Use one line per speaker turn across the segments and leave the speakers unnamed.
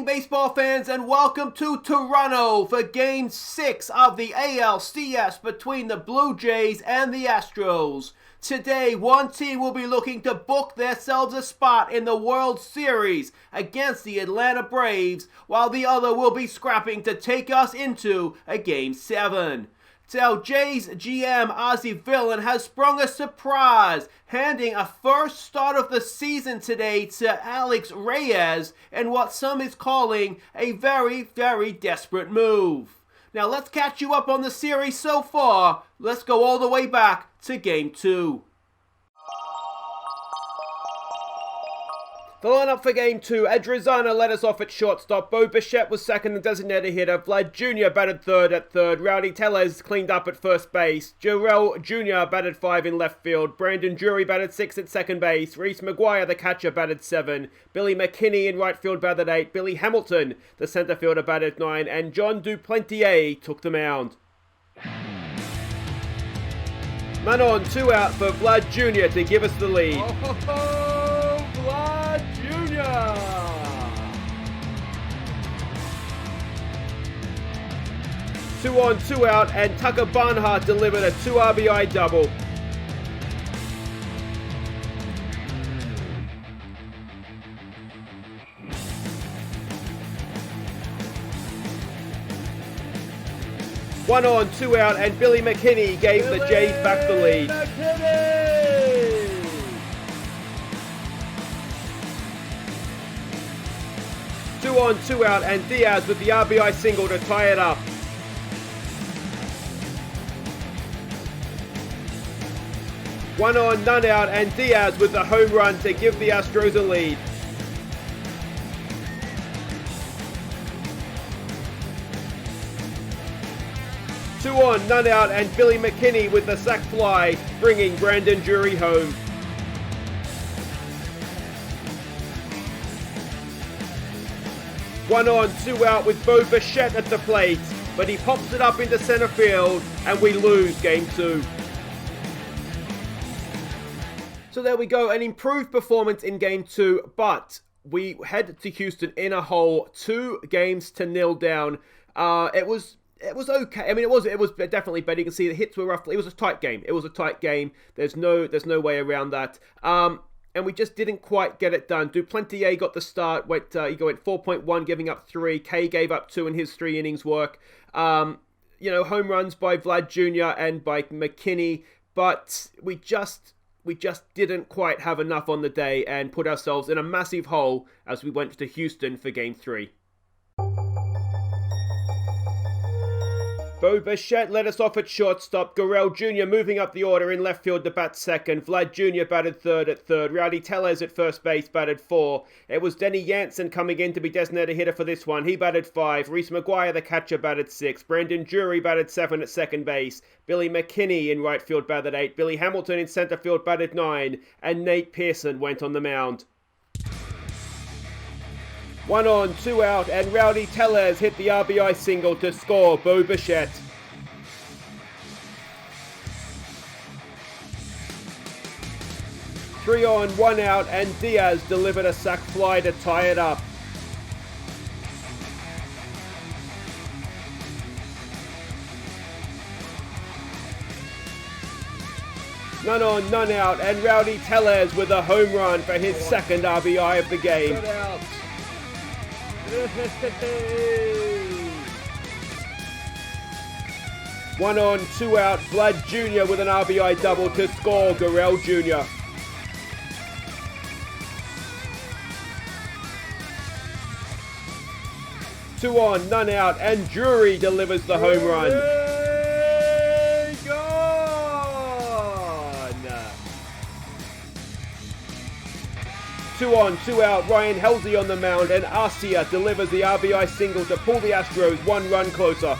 evening, baseball fans, and welcome to Toronto for Game 6 of the ALCS between the Blue Jays and the Astros. Today, one team will be looking to book themselves a spot in the World Series against the Atlanta Braves, while the other will be scrapping to take us into a Game 7. So Jays GM Aussie Villain has sprung a surprise, handing a first start of the season today to Alex Reyes in what some is calling a very, very desperate move. Now let's catch you up on the series so far. Let's go all the way back to Game 2. The lineup for Game 2, Adrizana led us off at shortstop, Bo Bichette was second and designated hitter, Vlad Jr. batted third at third, Rowdy Tellez cleaned up at first base, Jarrell Jr. batted 5 in left field, Brandon Drury batted 6 at second base, Reese McGuire, the catcher, batted 7, Billy McKinney in right field batted 8, Billy Hamilton, the center fielder, batted 9, and John Duplantier took the mound. Man on, 2 out for Vlad Jr. to give us the lead. Vlad Jr. 2 on, 2 out, and Tucker Barnhart delivered a 2 RBI double. One on, 2 out, and Billy McKinney gave the Jays back the lead. McKinney! 2 on, 2 out, and Diaz with the RBI single to tie it up. One on, none out, and Diaz with the home run to give the Astros a lead. Two on, none out, and Billy McKinney with the sac fly, bringing Brandon Drury home. One on, 2 out with Bo Bichette at the plate, but he pops it up into center field, and we lose Game 2. So there we go, an improved performance in Game 2, but we head to Houston in a hole, 2-0 down. It was okay. I mean, it was definitely better. You can see the hits were roughly. It was a tight game. There's no way around that. And we just didn't quite get it done. Duplantier got the start. He went 4.1, giving up 3. Kay gave up 2 in his 3 innings work. Home runs by Vlad Jr. and by McKinney, but we just didn't quite have enough on the day and put ourselves in a massive hole as we went to Houston for Game 3. Bo Bichette led us off at shortstop, Gurriel Jr. moving up the order in left field to bat second, Vlad Jr. batted third at third, Rowdy Tellez at first base batted 4. It was Denny Jansen coming in to be designated hitter for this one, he batted 5, Reese McGuire the catcher batted 6, Brandon Drury batted 7 at second base, Billy McKinney in right field batted 8, Billy Hamilton in center field batted 9, and Nate Pearson went on the mound. 1 on, 2 out, and Rowdy Tellez hit the RBI single to score Bo Bichette. Three on, 1 out, and Diaz delivered a sac fly to tie it up. None on, none out, and Rowdy Tellez with a home run for his second RBI of the game. Good out. 1 on, 2 out, Vlad Jr. with an RBI double to score Gurriel Jr. Two on, none out, and Drury delivers the home run. Gone! 2 on, 2 out, Ryan Halsey on the mound, and Aussie delivers the RBI single to pull the Astros 1 run closer.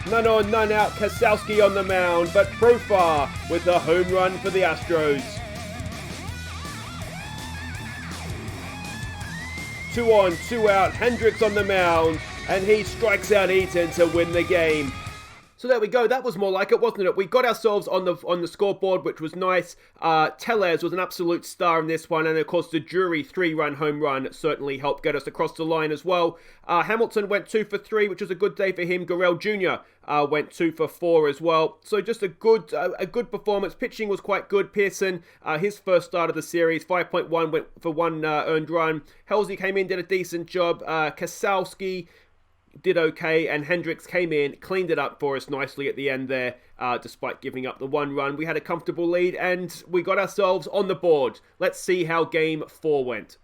None on, none out, Kasowski on the mound, but Profar with the home run for the Astros. 2 on, 2 out, Hendricks on the mound, and he strikes out Eaton to win the game. So there we go. That was more like it, wasn't it? We got ourselves on the scoreboard, which was nice. Tellez was an absolute star in this one, and of course the Drury 3-run home run certainly helped get us across the line as well. Hamilton went 2 for 3, which was a good day for him. Gurrell Jr. Went 2 for 4 as well. So just a good performance. Pitching was quite good. Pearson, his first start of the series, 5.1 went for 1 earned run. Halsey came in, did a decent job. Kasowski did okay, and Hendricks came in, cleaned it up for us nicely at the end there, despite giving up the 1 run. We had a comfortable lead, and we got ourselves on the board. Let's see how Game 4 went.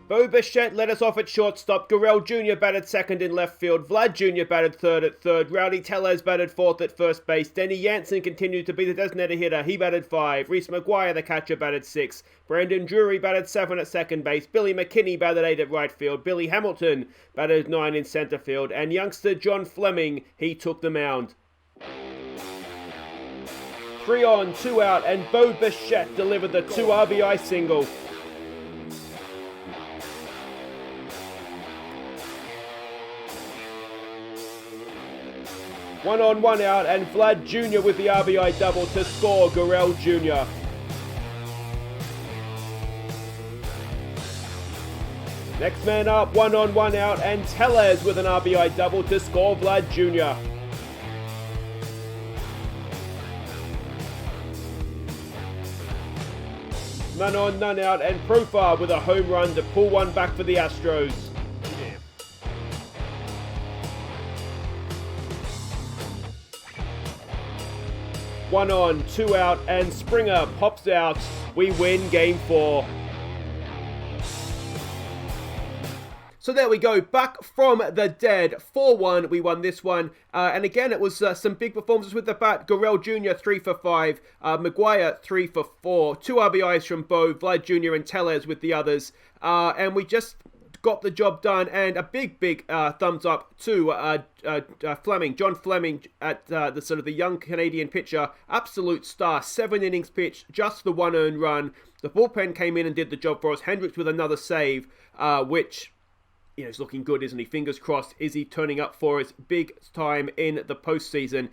Bo Bichette led us off at shortstop. Gurrell Jr. batted second in left field. Vlad Jr. batted third at third. Rowdy Tellez batted fourth at first base. Denny Jansen continued to be the designated hitter. He batted 5. Reese McGuire, the catcher, batted 6. Brandon Drury batted 7 at second base. Billy McKinney batted 8 at right field. Billy Hamilton batted 9 in center field. And youngster John Fleming, he took the mound. 3 on, 2 out, and Bo Bichette delivered the 2 RBI single. One on, 1 out, and Vlad Jr. with the RBI double to score Gurrell Jr. Next man up, 1 on, 1 out, and Tellez with an RBI double to score Vlad Jr. None on, none out, and Profar with a home run to pull one back for the Astros. 1 on, 2 out, and Springer pops out. We win Game 4. So there we go, back from the dead, 4-1, we won this one. And again, it was some big performances with the bat. Gurrell Jr. 3 for 5, Maguire 3 for 4, 2 RBIs from Bo, Vlad Jr. and Tellez with the others. And we just got the job done, and a big thumbs up to Fleming, John Fleming, at the sort of the young Canadian pitcher. Absolute star, 7 innings pitched, just the 1 earned run. The bullpen came in and did the job for us. Hendricks with another save, which, you know, is looking good, isn't he? Fingers crossed. Is he turning up for us big time in the postseason?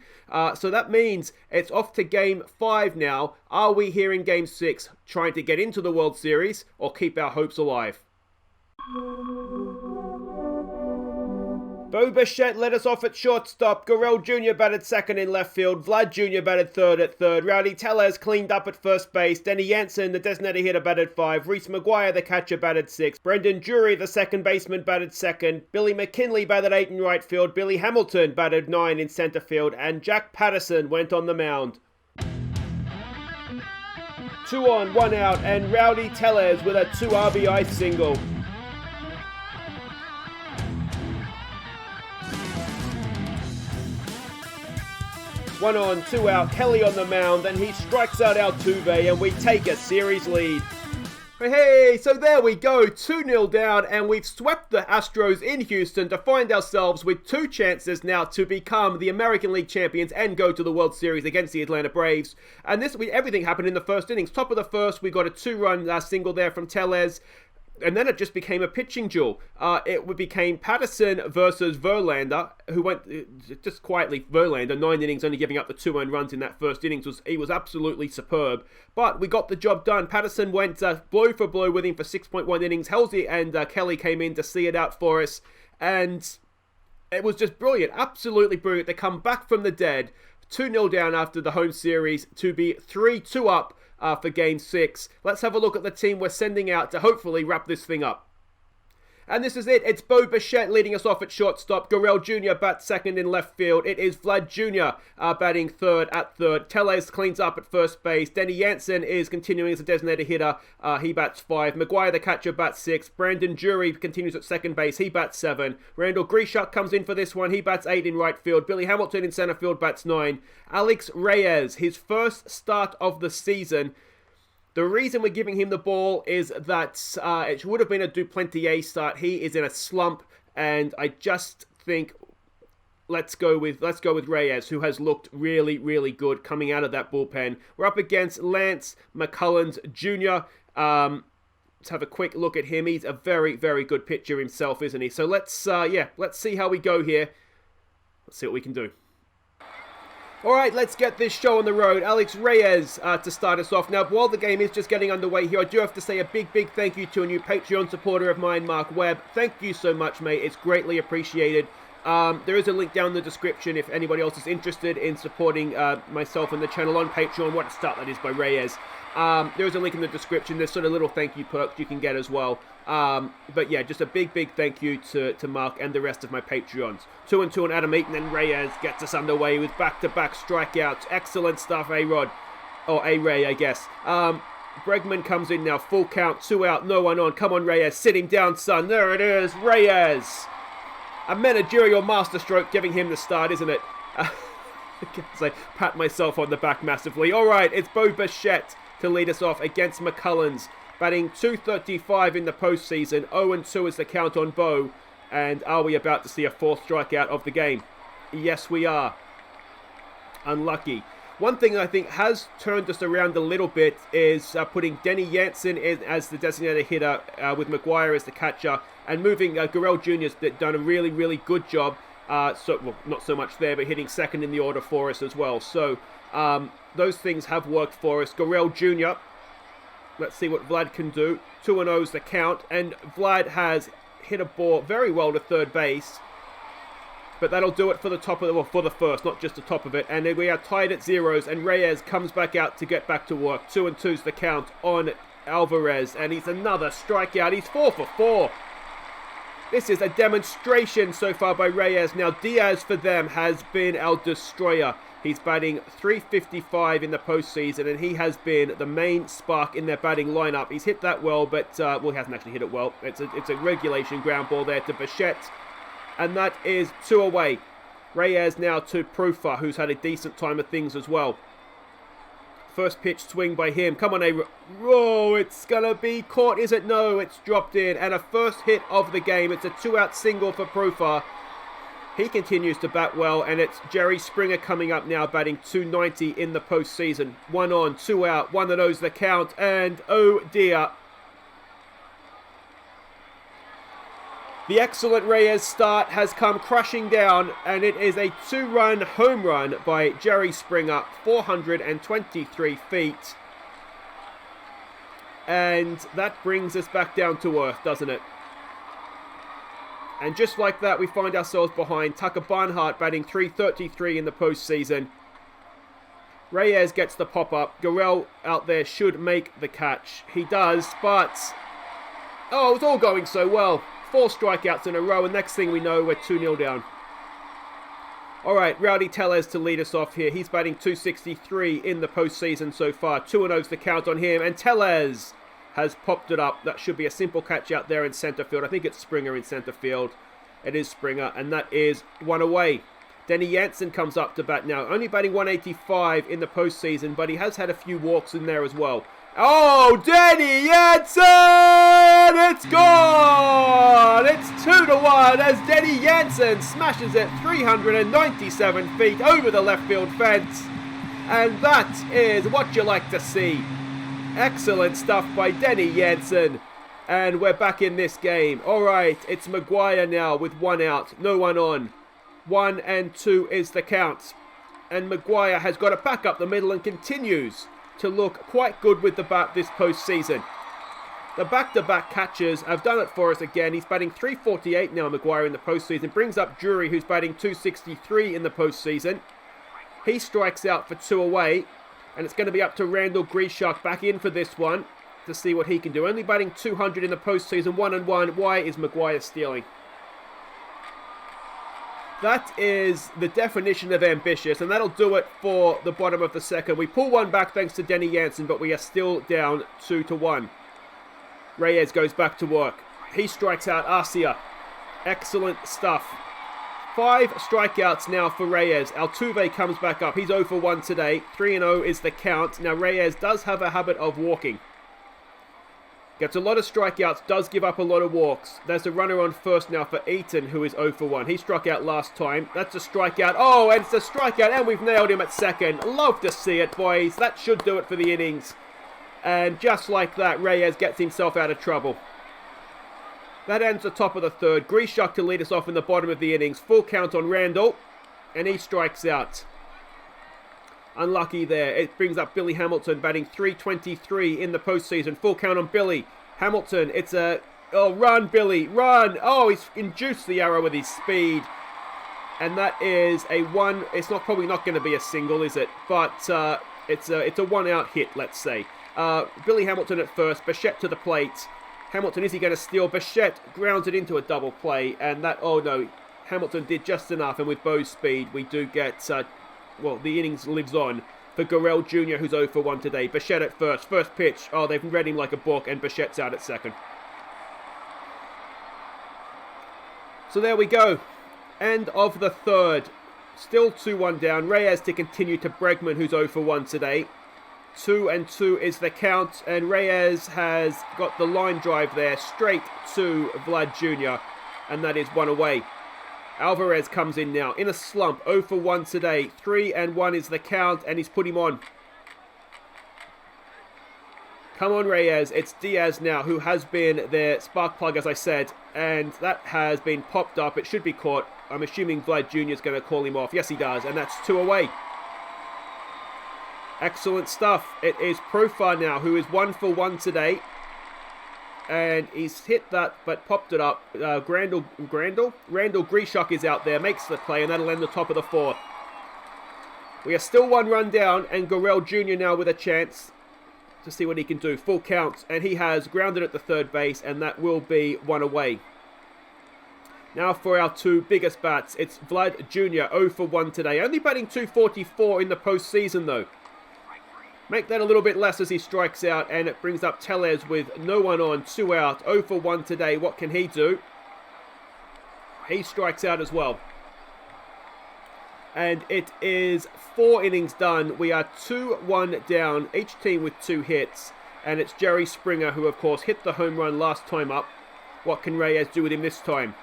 So that means it's off to Game 5 now. Are we here in Game 6 trying to get into the World Series or keep our hopes alive? Bo Bichette led us off at shortstop. Gurrell Jr. batted second in left field. Vlad Jr. batted third at third. Rowdy Tellez cleaned up at first base. Denny Jansen, the designated hitter, batted 5. Reese McGuire, the catcher, batted 6. Brendan Drury, the second baseman, batted second. Billy McKinley batted 8 in right field. Billy Hamilton batted 9 in center field. And Jack Patterson went on the mound. 2 on, 1 out, and Rowdy Tellez with a 2 RBI single. One on, 2 out, Kelly on the mound, and he strikes out Altuve, and we take a series lead. Hey, so there we go, 2-0 down, and we've swept the Astros in Houston to find ourselves with 2 chances now to become the American League champions and go to the World Series against the Atlanta Braves. And everything happened in the first innings. Top of the first, we got a 2-run single there from Tellez. And then it just became a pitching duel. It became Patterson versus Verlander, who went just quietly. Verlander, 9 innings, only giving up the 2 earned runs in that first innings. He was absolutely superb. But we got the job done. Patterson went blow for blow with him for 6.1 innings. Halsey and Kelly came in to see it out for us. And it was just brilliant. Absolutely brilliant to come back from the dead. 2-0 down after the home series to be 3-2 up for Game 6. Let's have a look at the team we're sending out to hopefully wrap this thing up. And this is it. It's Bo Bichette leading us off at shortstop. Gurrell Jr. bats second in left field. It is Vlad Jr. Batting third at third. Tellez cleans up at first base. Denny Jansen is continuing as a designated hitter. He bats 5. Maguire, the catcher, bats 6. Brandon Drury continues at second base. He bats 7. Randall Grichuk comes in for this one. He bats 8 in right field. Billy Hamilton in center field bats 9. Alex Reyes, his first start of the season. The reason we're giving him the ball is that it would have been a Duplantier start. He is in a slump, and I just think let's go with Reyes, who has looked really, really good coming out of that bullpen. We're up against Lance McCullens Jr. Let's have a quick look at him. He's a very, very good pitcher himself, isn't he? So let's see how we go here. Let's see what we can do. All right, let's get this show on the road. Alex Reyes to start us off. Now, while the game is just getting underway here, I do have to say a big, big thank you to a new Patreon supporter of mine, Mark Webb. Thank you so much, mate. It's greatly appreciated. There is a link down in the description if anybody else is interested in supporting myself and the channel on Patreon. What a start that is by Reyes. There is a link in the description. There's sort of little thank you perks you can get as well. But yeah, just a big, big thank you to Mark and the rest of my Patreons. 2-2 on Adam Eaton, and Reyes gets us underway with back-to-back strikeouts. Excellent stuff, A-Rod. Or A-Ray, I guess. Bregman comes in now. Full count, 2 out, no one on. Come on, Reyes. Sit him down, son. There it is. Reyes. A managerial masterstroke giving him the start, isn't it? I guess I pat myself on the back massively. All right, it's Bo Bichette to lead us off against McCullens. Batting .235 in the postseason. 0-2 is the count on Bo. And are we about to see a 4th strikeout of the game? Yes, we are. Unlucky. One thing I think has turned us around a little bit is putting Denny Jansen in as the designated hitter with McGuire as the catcher, and moving Gurriel Jr.'s done a really, really good job. Well, not so much there, but hitting second in the order for us as well. So those things have worked for us. Gurriel Jr., let's see what Vlad can do. 2-0 is the count, and Vlad has hit a ball very well to third base. But that'll do it for the top of the, well, for the first, not just the top of it. And we are tied at zeros, and Reyes comes back out to get back to work. 2-2's the count on Alvarez, and he's another strikeout. He's 4 for 4. This is a demonstration so far by Reyes. Now Diaz for them has been our destroyer. He's batting .355 in the postseason, and he has been the main spark in their batting lineup. He's hit that well, but well, he hasn't actually hit it well. It's a regulation ground ball there to Bichette. And that is 2 away. Reyes now to Prufa, who's had a decent time of things as well. First pitch swing by him. Come on, oh, it's going to be caught, is it? No, it's dropped in. And a first hit of the game. It's a 2-out single for Prufa. He continues to bat well, and it's Jerry Springer coming up now, batting .290 in the postseason. 1 on, 2 out, 1-0's the count, and oh dear. The excellent Reyes start has come crashing down, and it is a 2-run home run by Jerry Springer, 423 feet. And that brings us back down to earth, doesn't it? And just like that, we find ourselves behind. Tucker Barnhart batting .333 in the postseason. Reyes gets the pop-up. Gurriel out there should make the catch. He does, but oh, it's all going so well. 4 strikeouts in a row, and next thing we know, we're 2-0 down. All right, Rowdy Tellez to lead us off here. He's batting .263 in the postseason so far. 2-0's the count on him, and Tellez has popped it up. That should be a simple catch out there in center field. I think it's Springer in center field. It is Springer, and that is 1 away. Denny Jansen comes up to bat now. Only batting .185 in the postseason, but he has had a few walks in there as well. Oh, Denny Jansen! It's gone! It's 2-1 as Denny Jansen smashes it 397 feet over the left field fence. And that is what you like to see. Excellent stuff by Denny Jansen. And we're back in this game. Alright, it's McGuire now with 1 out, no one on. 1-2 is the count. And McGuire has got it back up the middle and continues to look quite good with the bat this postseason. The back-to-back catchers have done it for us again. He's batting .348 now, McGuire, in the postseason. Brings up Drury, who's batting .263 in the postseason. He strikes out for 2 away. And it's going to be up to Randall Grieshak back in for this one to see what he can do. Only batting .200 in the postseason, 1-1. Why is McGuire stealing? That is the definition of ambitious, and that'll do it for the bottom of the second. We pull one back thanks to Denny Jansen, but we are still down 2-1. Reyes goes back to work. He strikes out Arcia. Excellent stuff. 5 strikeouts now for Reyes. Altuve comes back up. He's 0 for 1 today. 3-0 is the count. Now Reyes does have a habit of walking. Gets a lot of strikeouts, does give up a lot of walks. There's a runner on first now for Eaton, who is 0 for 1. He struck out last time. That's a strikeout. Oh, and it's a strikeout, and we've nailed him at second. Love to see it, boys. That should do it for the innings. And just like that, Reyes gets himself out of trouble. That ends the top of the third. Grishuk to lead us off in the bottom of the innings. Full count on Randall. And he strikes out. Unlucky there. It brings up Billy Hamilton batting .323 in the postseason. Full count on Billy. Hamilton, it's a... Oh, run, Billy, run! Oh, he's induced the error with his speed. And that is a one... It's probably not going to be a single, is it? But it's a one-out hit, let's say. Billy Hamilton at first. Bichette to the plate. Hamilton, is he going to steal? Bichette grounds it into a double play. And that... Oh, no. Hamilton did just enough. And with Bo's speed, we do get... well, the innings lives on for Gurrell Jr., who's 0 for 1 today. Bichette at first. First pitch. Oh, they've read him like a book. And Bichette's out at second. So there we go. End of the third. Still 2-1 down. Reyes to continue to Bregman, who's 0 for 1 today. 2-2 is the count. And Reyes has got the line drive there straight to Vlad Jr. And that is one away. Alvarez comes in now in a slump. 0 for 1 today. 3-1 is the count. And he's put him on. Come on, Reyes. It's Diaz now, who has been their spark plug, as I said. And that has been popped up. It should be caught. I'm assuming Vlad Jr. is going to call him off. Yes, he does. And that's 2 away. Excellent stuff. It is Profar now, who is 1 for 1 today. And he's hit that, but popped it up. Randall Grishuk is out there. Makes the play, and that'll end the top of the fourth. We are still 1 run down, and Gurrell Jr. now with a chance to see what he can do. Full count, and he has grounded at the third base, and that will be 1 away. Now for our 2 biggest bats. It's Vlad Jr., 0 for 1 today. Only batting .244 in the postseason, though. Make that a little bit less as he strikes out, and it brings up Tellez with no one on, 2 out, 0 for 1 today. What can he do? He strikes out as well. And it is 4 innings done. We are 2-1 down, each team with 2 hits. And it's Jerry Springer, who of course hit the home run last time up. What can Reyes do with him this time?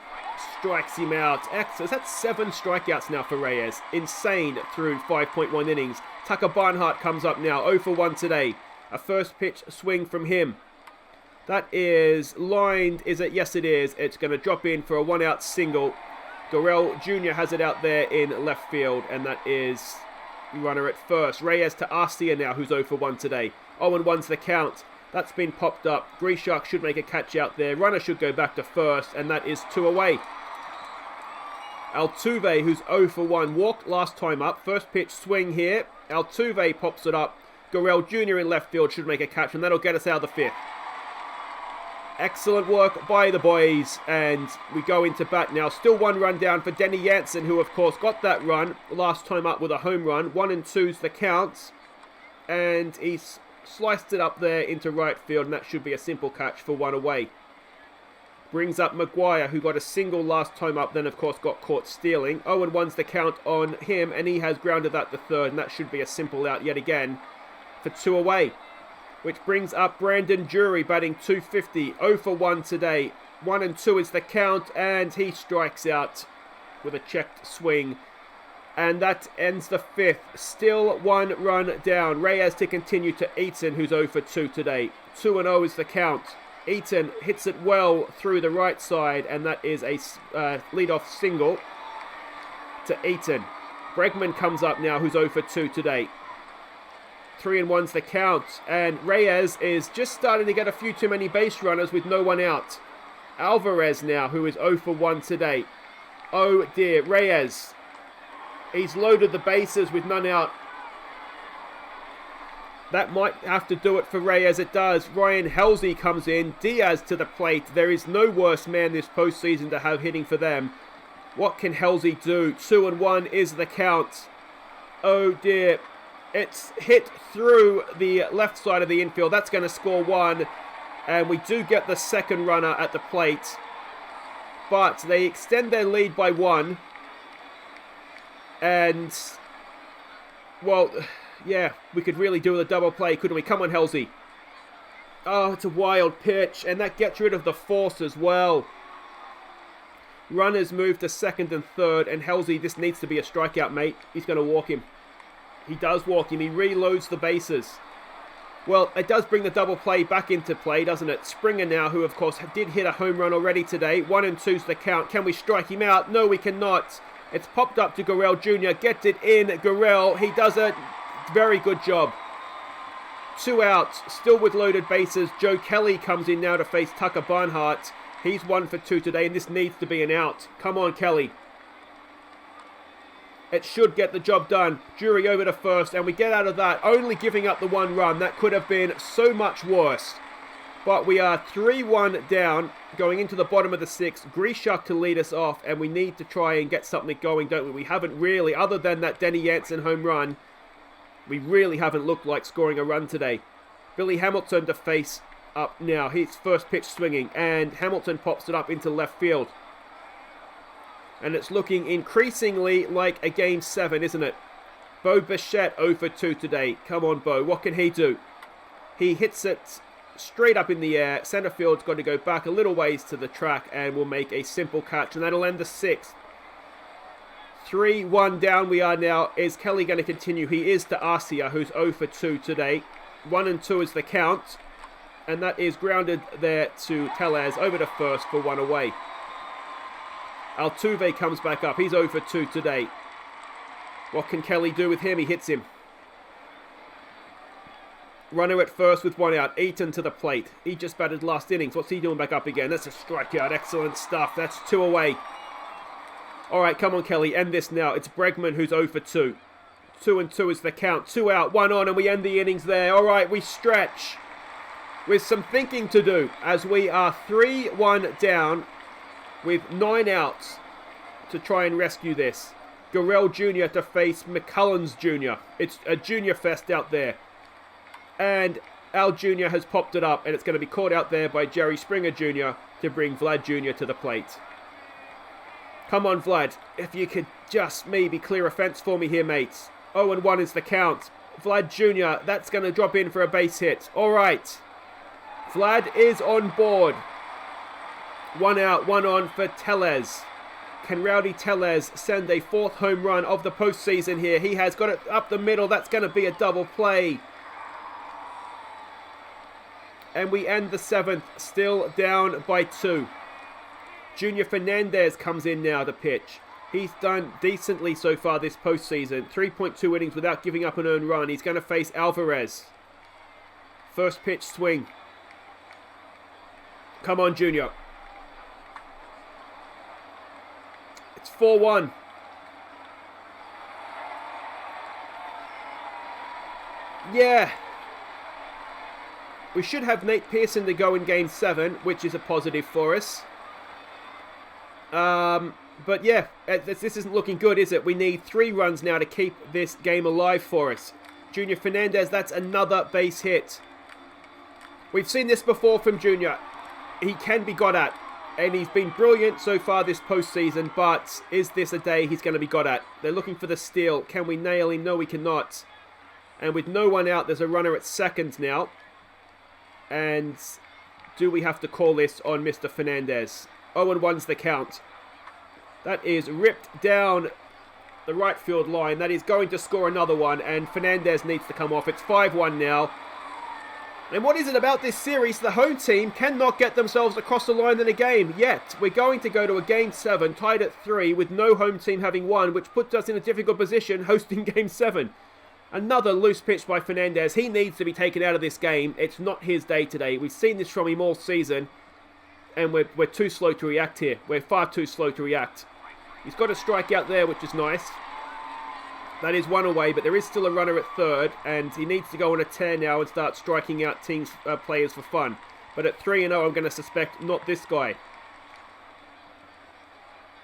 Strikes him out. Excellent. That's 7 strikeouts now for Reyes. Insane through 5.1 innings. Tucker Barnhart comes up now. 0 for 1 today. A first pitch swing from him. That is lined. Is it? Yes, it is. It's going to drop in for a 1-out single. Gurrell Jr. has it out there in left field. And that is runner at first. Reyes to Aussie now, who's 0 for 1 today. 0-1's the count. That's been popped up. Grishuk should make a catch out there. Runner should go back to first, and that is 2 away. Altuve, who's 0 for 1, walked last time up. First pitch swing here. Altuve pops it up. Gurrell Jr. in left field should make a catch, and that'll get us out of the 5th. Excellent work by the boys, and we go into bat now. Still 1 run down for Denny Jansen, who of course got that run last time up with a home run. 1-2's the count, and he's sliced it up there into right field, and that should be a simple catch for 1 away. Brings up Maguire, who got a single last time up, then of course got caught stealing. 0-1's the count on him, and he has grounded that to third, and that should be a simple out yet again for 2 away. Which brings up Brandon Drury, batting .250, 0 for 1 today. 1-2 is the count, and he strikes out with a checked swing. And that ends the 5th. Still 1 run down. Reyes to continue to Eaton, who's 0 for 2 today. 2-0 is the count. Eaton hits it well through the right side, and that is a leadoff single to Eaton. Bregman comes up now, who's 0 for 2 today. 3-1's the count, and Reyes is just starting to get a few too many base runners with no one out. Alvarez now, who is 0 for 1 today. Oh dear, Reyes. He's loaded the bases with none out. That might have to do it for Reyes. It does. Ryan Halsey comes in. Diaz to the plate. There is no worse man this postseason to have hitting for them. What can Halsey do? 2-1 is the count. Oh dear. It's hit through the left side of the infield. That's going to score 1. And we do get the second runner at the plate. But they extend their lead by 1. And, well, yeah, we could really do with a double play, couldn't we? Come on, Halsey. Oh, it's a wild pitch, and that gets rid of the force as well. Runners move to second and third, and Halsey, this needs to be a strikeout, mate. He's going to walk him. He does walk him. He reloads the bases. Well, it does bring the double play back into play, doesn't it? Springer now, who of course did hit a home run already today. 1 and 2's the count. Can we strike him out? No, we cannot. It's popped up to Gurriel Jr. Gets it in. Gurriel, he does a very good job. 2 outs, still with loaded bases. Joe Kelly comes in now to face Tucker Barnhart. He's 1 for 2 today, and this needs to be an out. Come on, Kelly. It should get the job done. Drury over to first, and we get out of that, only giving up the 1 run. That could have been so much worse. But we are 3-1 down, going into the bottom of the 6th. Grishuk to lead us off, and we need to try and get something going, don't we? We haven't really, other than that Denny Jansen home run, we really haven't looked like scoring a run today. Billy Hamilton to face up now. His first pitch swinging, and Hamilton pops it up into left field. And it's looking increasingly like a Game 7, isn't it? Bo Bichette 0 for 2 today. Come on, Bo. What can he do? He hits it straight up in the air. Center field's got to go back a little ways to the track and will make a simple catch. And that'll end the 6th. 3-1 down we are now. Is Kelly going to continue? He is to Arcia, who's 0 for 2 today. 1 and 2 is the count. And that is grounded there to Tellez over to first for 1 away. Altuve comes back up. He's 0 for 2 today. What can Kelly do with him? He hits him. Runner at first with 1 out. Eaton to the plate. He just batted last innings. What's he doing back up again? That's a strikeout. Excellent stuff. That's 2 away. All right, come on, Kelly. End this now. It's Bregman who's 0 for 2. 2 and 2 is the count. 2 out, 1 on, and we end the innings there. All right, we stretch with some thinking to do as we are 3-1 down, with 9 outs to try and rescue this. Gurriel Jr. to face McCullens Jr. It's a junior fest out there. And Al Jr. has popped it up, and it's going to be caught out there by Jerry Springer Jr. to bring Vlad Jr. to the plate. Come on, Vlad. If you could just maybe clear a fence for me here, mates. 0 and 1 is the count. Vlad Jr., that's going to drop in for a base hit. All right. Vlad is on board. 1 out, 1 on for Tellez. Can Rowdy Tellez send a 4th home run of the postseason here? He has got it up the middle. That's going to be a double play. And we end the 7th, still down by 2. Junior Fernandez comes in now to pitch. He's done decently so far this postseason. 3.2 innings without giving up an earned run. He's going to face Alvarez. First pitch swing. Come on, Junior. It's 4-1. Yeah. We should have Nate Pearson to go in Game 7, which is a positive for us. But yeah, this isn't looking good, is it? We need 3 runs now to keep this game alive for us. Junior Fernandez, that's another base hit. We've seen this before from Junior. He can be got at. And he's been brilliant so far this postseason, but is this a day he's going to be got at? They're looking for the steal. Can we nail him? No, we cannot. And with no one out, there's a runner at second now. And do we have to call this on Mr. Fernandez? 0 and 1's the count. That is ripped down the right field line. That is going to score another one, and Fernandez needs to come off. It's 5-1 now. And what is it about this series? The home team cannot get themselves across the line in a game yet. We're going to go to a Game 7 tied at 3 with no home team having won, which puts us in a difficult position hosting Game 7. Another loose pitch by Fernandez. He needs to be taken out of this game. It's not his day today. We've seen this from him all season, and we're too slow to react here. We're far too slow to react. He's got a strike out there, which is nice. That is 1 away, but there is still a runner at third, and he needs to go on a tear now and start striking out teams, players for fun. But at 3-0, I'm going to suspect not this guy.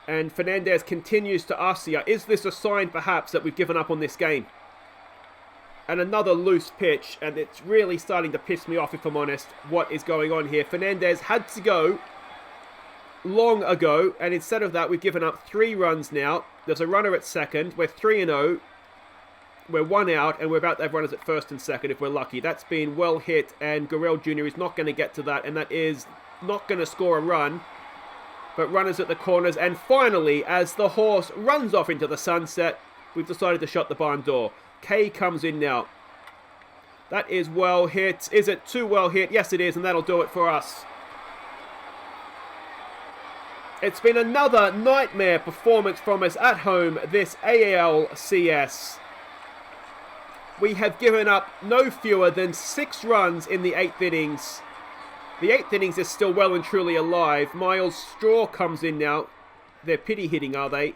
And Fernandez continues to Arcia. Is this a sign, perhaps, that we've given up on this game? And another loose pitch, and it's really starting to piss me off, if I'm honest, what is going on here. Fernandez had to go long ago, and instead of that, we've given up 3 runs now. There's a runner at second. We're 3-0. We're 1 out, and we're about to have runners at first and second if we're lucky. That's been well hit, and Gurriel Jr. is not going to get to that, and that is not going to score a run. But runners at the corners, and finally, as the horse runs off into the sunset, we've decided to shut the barn door. Kay comes in now. That is well hit. Is it too well hit? Yes, it is, and that'll do it for us. It's been another nightmare performance from us at home this ALCS. We have given up no fewer than 6 runs in the 8th innings. The 8th innings is still well and truly alive. Miles Straw comes in now. They're pity hitting, are they?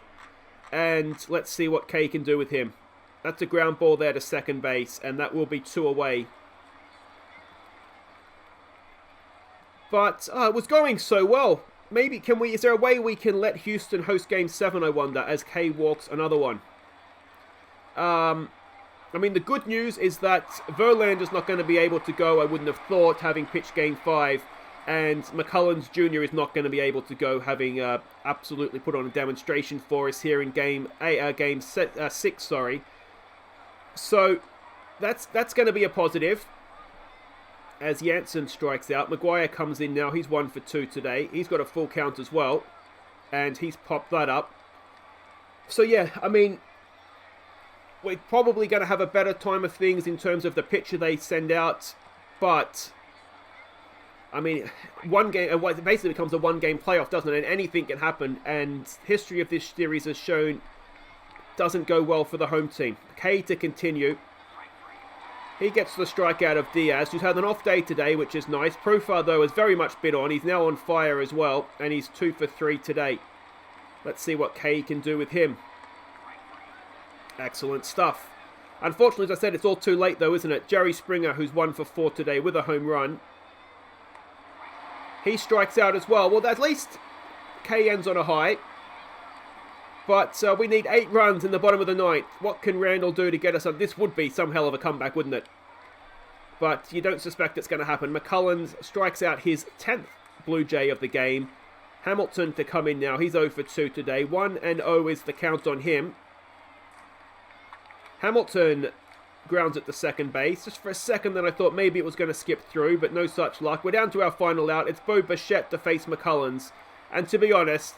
And let's see what Kay can do with him. That's a ground ball there to second base, and that will be 2 away. But it was going so well. Maybe is there a way we can let Houston host Game 7, I wonder, as Kay walks another one? I mean, the good news is that Verlander's not going to be able to go, I wouldn't have thought, having pitched Game 5. And McCullens Jr. is not going to be able to go, having absolutely put on a demonstration for us here in Game 6, sorry. So, that's going to be a positive. As Jansen strikes out, Maguire comes in now. He's 1 for 2 today. He's got a full count as well. And he's popped that up. So, yeah, I mean, we're probably going to have a better time of things in terms of the pitcher they send out. But, I mean, one game, it basically becomes a one-game playoff, doesn't it? And anything can happen. And history of this series has shown doesn't go well for the home team. Kay to continue. He gets the strikeout of Diaz, who's had an off day today, which is nice. Profar, though, has very much been on. He's now on fire as well, and he's 2 for 3 today. Let's see what Kay can do with him. Excellent stuff. Unfortunately, as I said, it's all too late, though, isn't it? Jerry Springer, who's 1 for 4 today with a home run. He strikes out as well. Well, at least Kay ends on a high. But we need 8 runs in the bottom of the 9th. What can Randall do to get us on? This would be some hell of a comeback, wouldn't it? But you don't suspect it's going to happen. McCullens strikes out his 10th Blue Jay of the game. Hamilton to come in now. He's 0 for 2 today. 1-0 is the count on him. Hamilton grounds at the second base. Just for a second then I thought maybe it was going to skip through, but no such luck. We're down to our final out. It's Bo Bichette to face McCullens. And to be honest,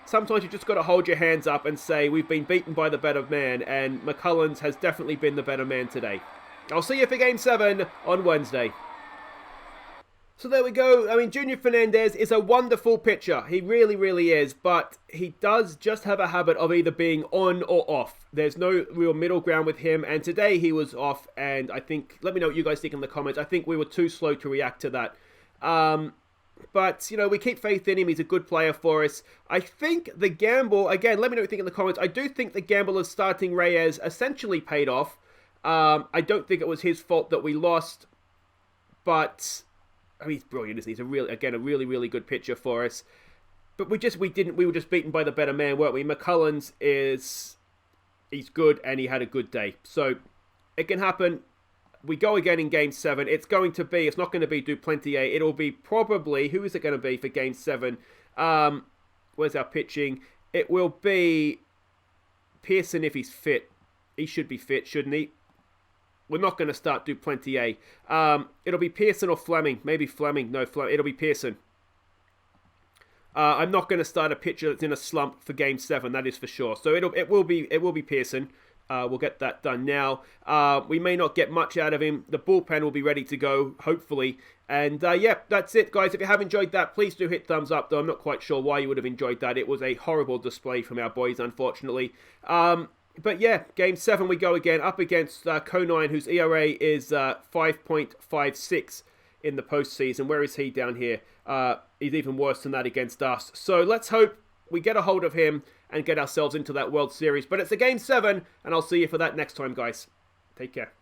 sometimes you just got to hold your hands up and say, we've been beaten by the better man, and McCullens has definitely been the better man today. I'll see you for Game 7 on Wednesday. So there we go. I mean, Junior Fernandez is a wonderful pitcher. He really, really is. But he does just have a habit of either being on or off. There's no real middle ground with him. And today he was off. And I think, let me know what you guys think in the comments. I think we were too slow to react to that. But, you know, we keep faith in him. He's a good player for us. I think the gamble, again, let me know what you think in the comments. I do think the gamble of starting Reyes essentially paid off. I don't think it was his fault that we lost. But I mean, he's brilliant, isn't he? He's a really, really good pitcher for us. But we were just beaten by the better man, weren't we? McCullens he's good and he had a good day. So it can happen. We go again in Game 7. It's not going to be Duplantier. It'll be probably, who is it going to be for Game 7? Where's our pitching? It will be Pearson if he's fit. He should be fit, shouldn't he? We're not going to start Duplantier. It'll be Pearson or Fleming. Maybe Fleming. No, Fleming. It'll be Pearson. I'm not going to start a pitcher that's in a slump for Game 7. That is for sure. So it will be Pearson. We'll get that done now. We may not get much out of him. The bullpen will be ready to go, hopefully. And yeah, that's it, guys. If you have enjoyed that, please do hit thumbs up, though I'm not quite sure why you would have enjoyed that. It was a horrible display from our boys, unfortunately. But yeah, Game 7 we go again, up against Conine, whose ERA is 5.56 in the postseason. Where is he down here? He's even worse than that against us. So let's hope we get a hold of him and get ourselves into that World Series. But it's a Game 7, and I'll see you for that next time, guys. Take care.